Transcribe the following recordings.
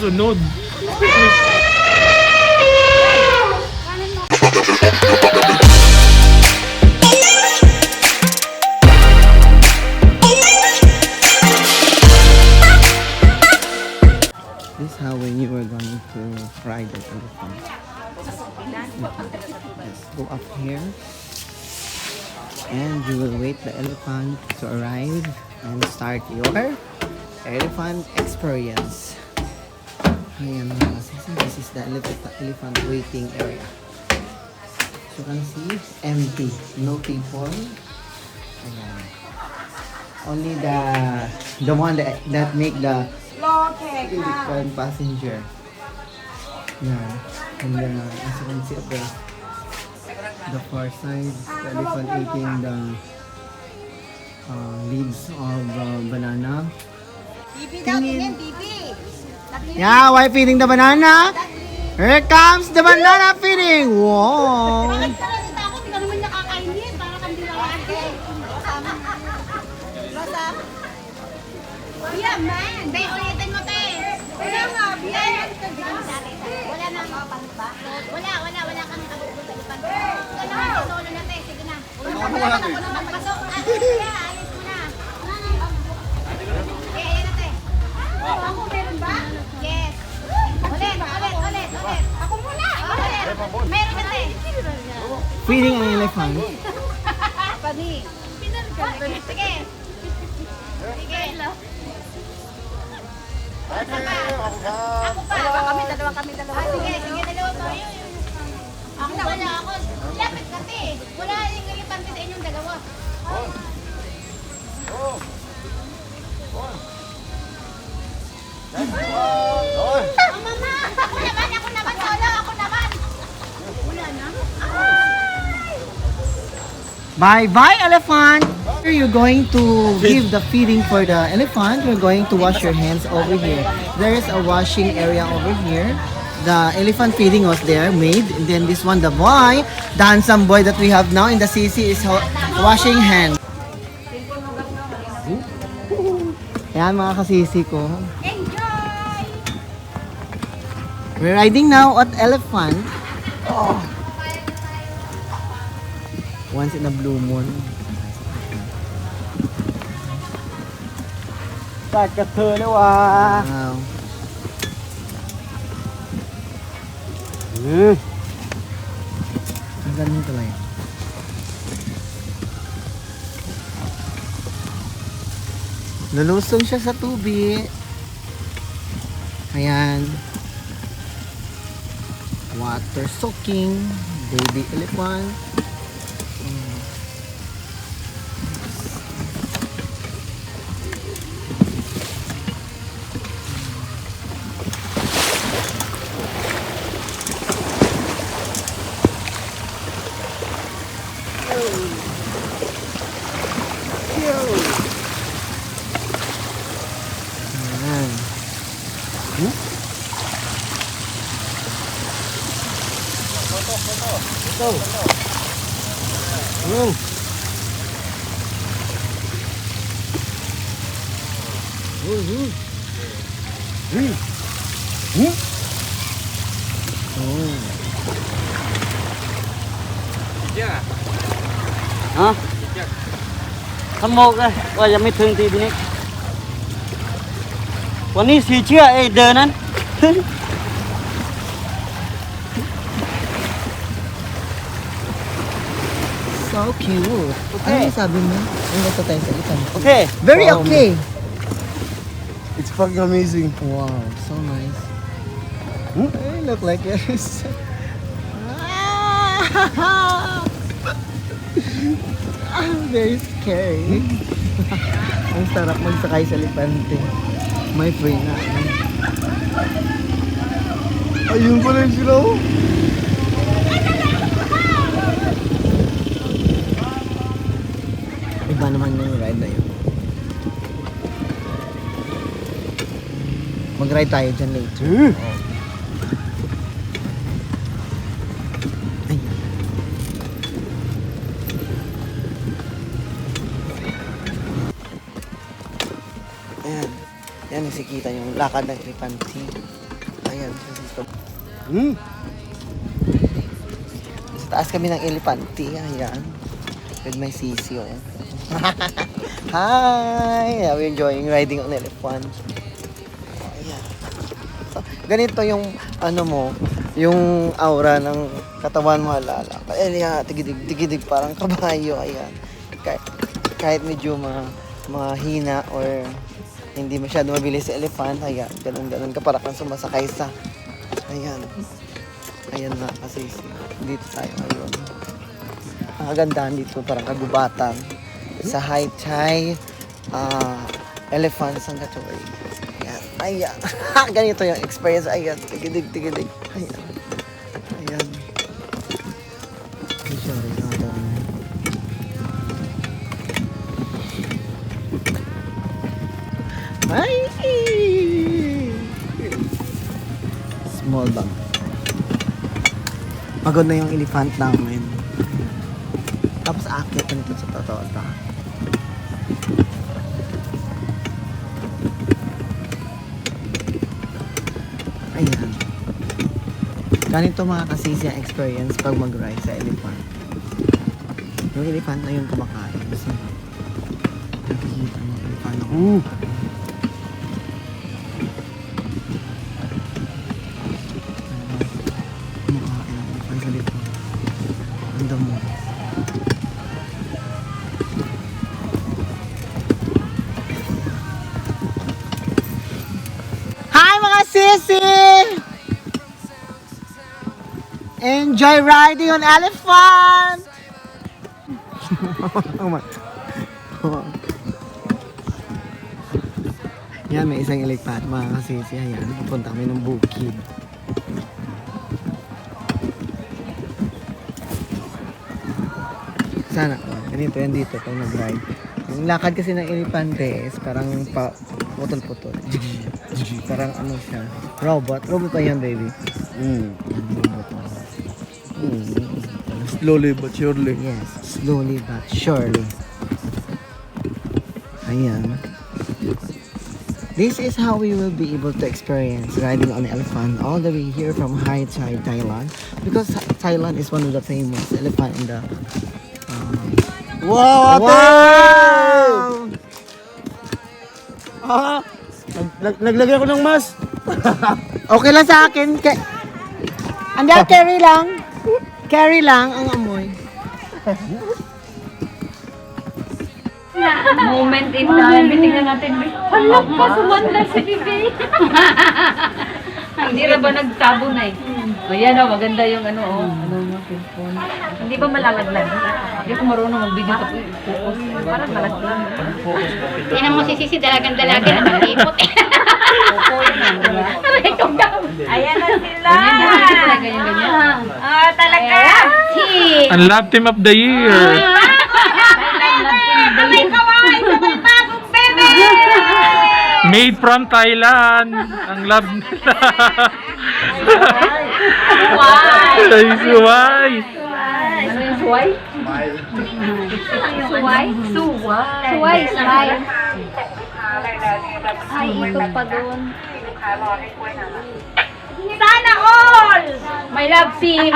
kasunod. This is how when you were going to ride the elephant. Let's go up here. And you will wait the elephant to arrive and start your elephant experience. Ayan mga kasisi, this is the elephant waiting area. So you can see, empty, no people. Ayan. Only the one that make the elephant passenger. Yeah. And as you can see up there, the far side, the elephant eating the leaves of banana. Bibi daw, tingin, Bibi. Yeah, why feeding the banana? Here comes the banana feeding. Wow. Bakit ka lang ako? Hindi ka naman nakakainin. Para kang dilawati. Rosa. Yeah, man. Be, ulitin mo, te. Wala nga, Biya. Wala na ang kapan ba? Wala kang kabukot sa lipan. Wala na, solo na, te. Sige na. Wala na, pasok. Alis mo na. Ayan na, te. Ako, meron ba? Yes. Ulit. Ako muna. Ulit. Meron na, te. Feeding an elephant. Pani. Sige. Ako pa. Dalawa kami. Sige, dalawa pa. Ako na, wala ako. Lapit kasi. Wala yung elephant sa inyong dalawa. Mama! Ako naman, solo. Ako naman. Wala na. Bye-bye, elephant! You're going to give the feeding for the elephant. You're going to wash your hands over here. There is a washing area over here. The elephant feeding was there, made. And then this one, the boy, the handsome boy that we have now in the CC is washing hands. Yan mga kasisi ko. Enjoy! We're riding now at elephant. Oh. Once in a blue moon. Wow. Ang galing talaga. Lulusong siya sa tubig. Ayan. Water soaking. Baby elephant. Hả? Thăm một đây, bây giờ mới thương thì đi.วันนี้สีเชื่อไอ้เดินนั้น So cute. Okay. Ano sabi mo? Ang gusto tayo sa elephant. Okay. Very okay. It's fucking amazing. Wow, so nice. Hey, look like this. Very scary. Ang sarap magsakay sa elefante. May free na. Ayun pala yung sila. Iba naman yung ride na yun. Mag-ride tayo dyan later. Ay. Ayan. Yan, nakikita yung lakad ng elephante. Hmm. Sa taas kami ng elepante. Ayan. With my sisi. Ayan. Hi! Are we enjoying riding on elephant? Ayan. So, ganito yung ano mo, yung aura ng katawan mo, alala. Kaya tigidig parang kabayo. Ayan. Kahit medyo mahina or hindi masyado mabilis sa elephant, ayan, ganun ka para kang sumasakay sa, ayan na kasi dito tayo ngayon. Ang kagandahan dito, parang kagubatan sa HatYai elephant sanctuary. Ayan. Ganito yung experience, ayan, tigidig, ayan. Sorry, ay! Small bag. Pagod na yung elephant namin. Tapos akit na nito sa totoo. Ayan. Ganito mga kasisi ang experience pag mag-ride sa elephant. Yung elephant na yun kumakain. Kasi nakikita mo yung elephant. Hi mga sisi! Enjoy riding on elephant! Yan, may isang elephant mga kasisi. Ayan, pupunta kami ng bukid. Sana, ganito yan dito pag nag-ride. Yung lakad kasi ng elepante is parang putol-putol. Parang ano siya, robot pa yan, baby. Robot. Slowly but surely. Yes, slowly but surely. Ayan. This is how we will be able to experience riding on elephant all the way here from HatYai, Thailand. Because Thailand is one of the famous elephant in the... Wow, ate! Wow! Naglagay ako ng mask. Okay lang sa akin. Andi, carry lang. Carry lang ang amoy. Moment in time. Tingnan natin. Halak pa, sumandal si Bibi. Hindi na ba nagtabo na eh? Ayan o, maganda yung ano o. Cellphone. Hindi ba malagad-lag? Hindi ko marunong mag-video pa focus. Parang malaglag. Yan mo si Sisi, dalagan-dalagan at malipot eh. Ayan na sila. Ganyan. Ah, talaga. Ang love team of the year. May kaway sa may bagong bebe. Made from Thailand. Ang love nila. Ay, suway. Ano yung suway? Suway? Suway, smile. Ay, ito pa doon. Sana all! My love team!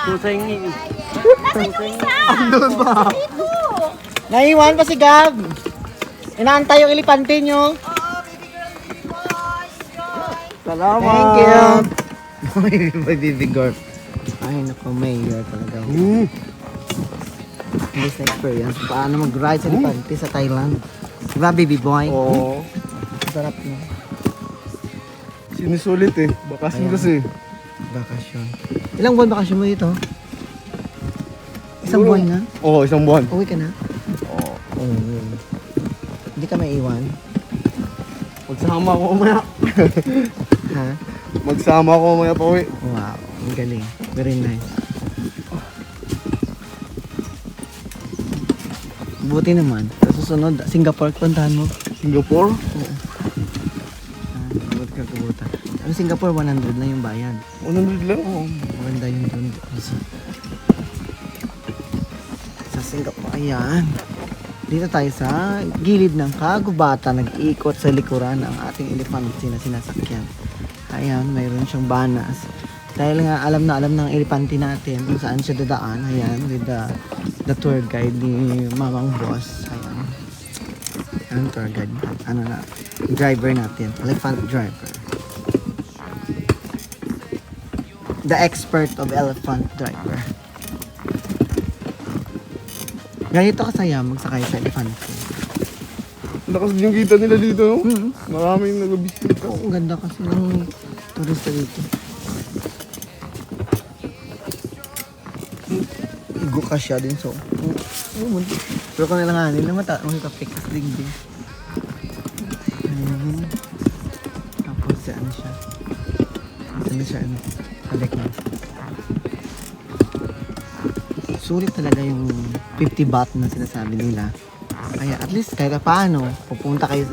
Susengin. Andun ba? Naiwan pa si Gab. Inaantay yung elepante nyo. Salamat. Thank you. May baby girl. Ay, naku, mayor talaga. This experience. Paano mag-ride sa elepante sa Thailand? Diba, baby boy? Oo. Sarap na. Sinusulit eh. Bakasin kasi. Bakasyon. Ilang buwan bakasyon mo dito? Isang buwan na? Oo, isang buwan. Uwi ka na? Oo. Hindi ka maiiwan? Magsama ako mamaya. Ha? Magsama ako mamaya pa uwi. Wow, ang galing. Very nice. Buti naman. Sa susunod, Singapore, puntahan mo. Singapore? Buti ka kubuta. Pero Singapore, 100 na yung bayad. 100 lang. Oo, maganda yung doon. Sa Singapore, ayan. Dito tayo sa gilid ng kagubatan, nag-iikot sa likuran ang ating elepante na sinasakyan. Ayan, mayroon siyang banas. Dahil nga alam na alam ng elepante natin kung saan siya dadaan. Ayan, with the tour guide ni Mamang Boss. Ayan. Ang tour guide. Ano na, driver natin. Elephant driver. The expert of elephant driver. Ganito kasaya magsakay sa elephant. Lakas yung kita nila dito, no? Maraming nag-bisita. Oo, ang ganda kasi ng turista dito. Igo ka siya din, so. Pero kung nilanganin na makapik sa dingding. Ayan. Tapos ano siya. Balik na. Sulit talaga yung 50 baht na sinasabi nila. Kaya at least kahit paano, pupunta kayo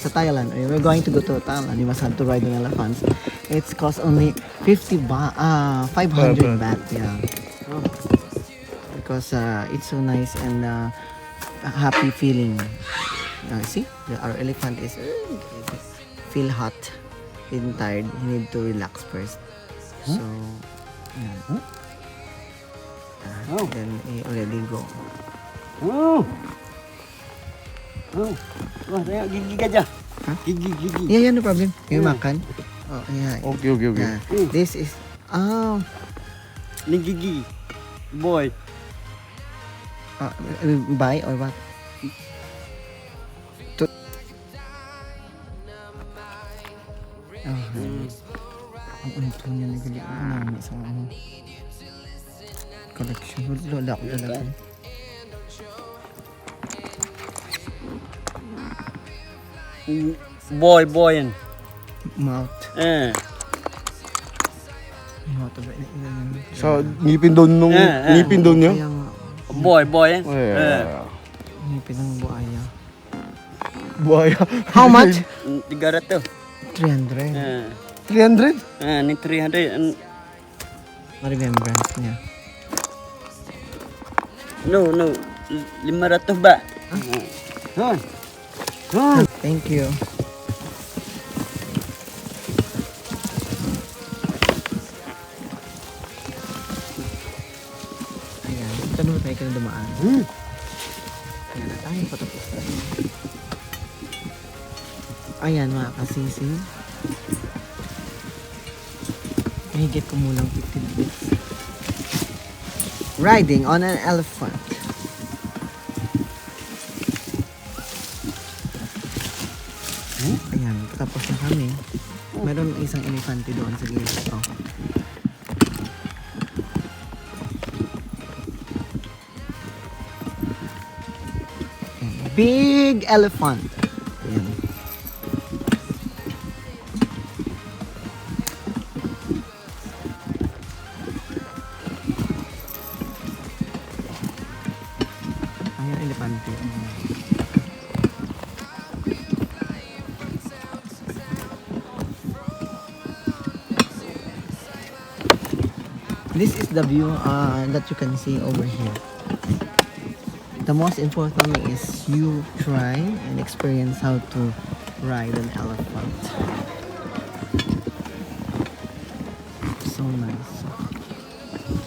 sa Thailand, or we're going to go to Thailand, you must have to ride on elephants. It's cost only 500 baht, yeah. Because it's so nice and a happy feeling. See, our elephant is feel hot and tired. He need to relax first. So, yeah. Then he already go. Wah, tengok gigi gajah. Hah? Gigi. Yeah, no problem. Kayo makan. Oh, yeah. Okay. Yeah. This is, Ni gigi. Boy. buy or what? Ang unto niya na gali. Ano, isang ano. Collection. Wala ko talaga. Boy yan. Mouth. Mouth ba? Sa ngipin doon nung ngipin doon niya. Boy yan. Ngipin ng buaya. Buhaya. How much? 300. 300. 300? Ni 300. Ma-remembrance niya. No. 500 ba? Thank you. Ayan. Ito naman tayo ka na dumaan. Ayan na tayo. Patapos na. Ayan mga kasisi. Mahigit ko mulang 15 minutes. Riding on an elephant. Ayan, tapos na kami. Meron isang elefante doon sa gilid. Oh. Ayan, big elephant. Ayan. Ayan, elefante. This is the view that you can see over here. The most important thing is you try and experience how to ride an elephant. So nice.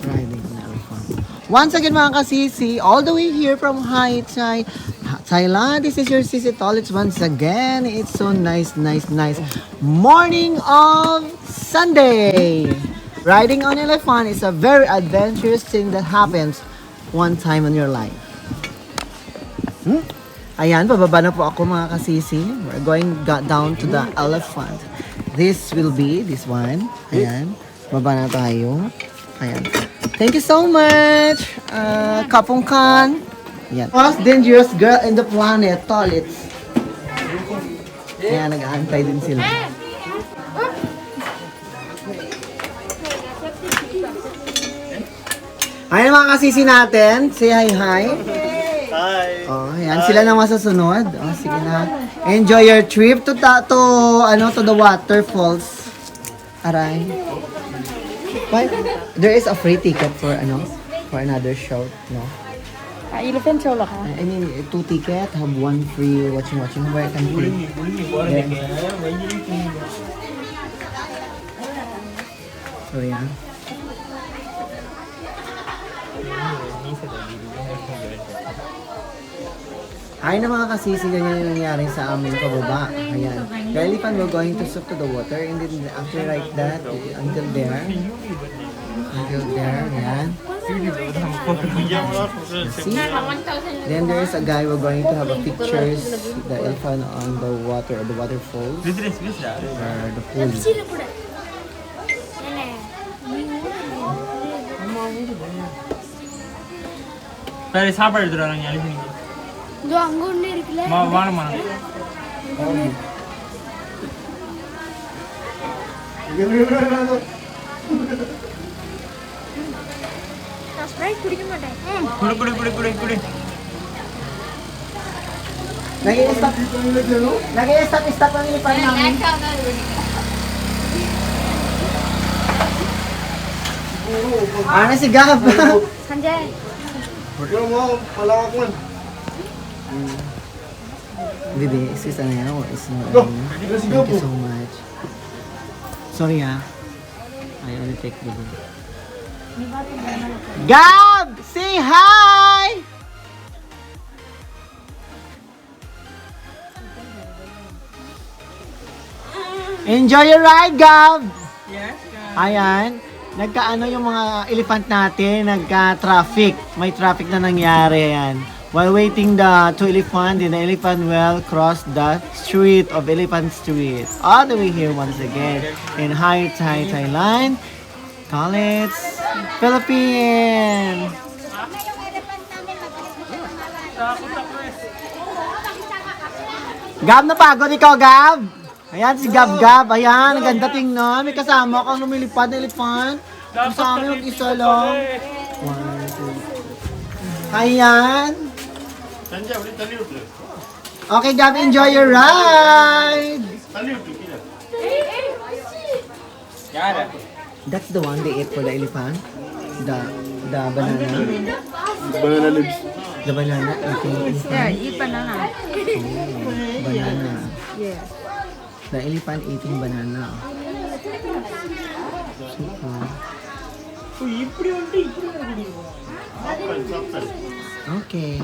Riding an elephant. Once again mga kasisi, all the way here from HatYai Thailand, this is your M.G.Tolitz once again. It's so nice. Morning of Sunday. Riding on elephant is a very adventurous thing that happens one time in your life. Ayan, bababa na po ako mga kasisi. We're going down to the elephant. This will be this one. Ayan, baba na tayo. Ayan. Thank you so much, Kapungkan. Ayan. Most dangerous girl in the planet, Tolitz. Ayan, nag-aantay din sila. Ayan mga kasisi natin, say hi. Hi. Oh, ayan sila na masusunod. Oh, sige na. Enjoy your trip to the waterfalls. Aray. But there is a free ticket for another show, no? Elephant show lang ka. I mean, 2 ticket, have 1 free watching where I can free. Sorry ah. Ay na mga kasisi, ganyan yung nangyari sa amin pababa. Ayan. The elephant will going to soak to the water and then after like that, until there. Until there, ayan. See? Then there's a guy we're going to have a pictures the elephant on the water or the waterfalls or the pool. சரி சாப்பாடு எடுத்துட்டு வராங்க எழுப்பிங்க இதோ அங்க ஒண்ணு இருக்குல வாங்கம்மா நான் ஸ்ப்ரைட் குடிக்க மாட்டேன் குடி Nag-i-stop ang elephant namin. Ano si Gab? Sanjay Ikaw mo ako, palakak man. Bibi, excuse na yan. It's not Go. Thank you so much. Sorry ah. I only take Bibi. Gab! Say hi! Enjoy your ride, Gab! Yes, Ayan. Nagkaano yung mga elephant natin, nagka-traffic. May traffic na nangyari yan. While waiting the two elephant, the elephant will cross the street of Elephant Street. All the way here once again in HatYai Thailand, College, Philippines. Gab, napagod ikaw, Gab? Ayan, si Gab. Ayan, ang ganda tingnan. May kasama kang lumilipad na elephant. Kasama yung isa lang. 1, 2, 3. Ayan. Okay, Gab, enjoy your ride. That's the one they ate for the elephant. The banana. Banana leaves. The banana eating Yeah, elephant. eat banana. Oh, banana. Yes. The elephant eating banana. Super. Okay.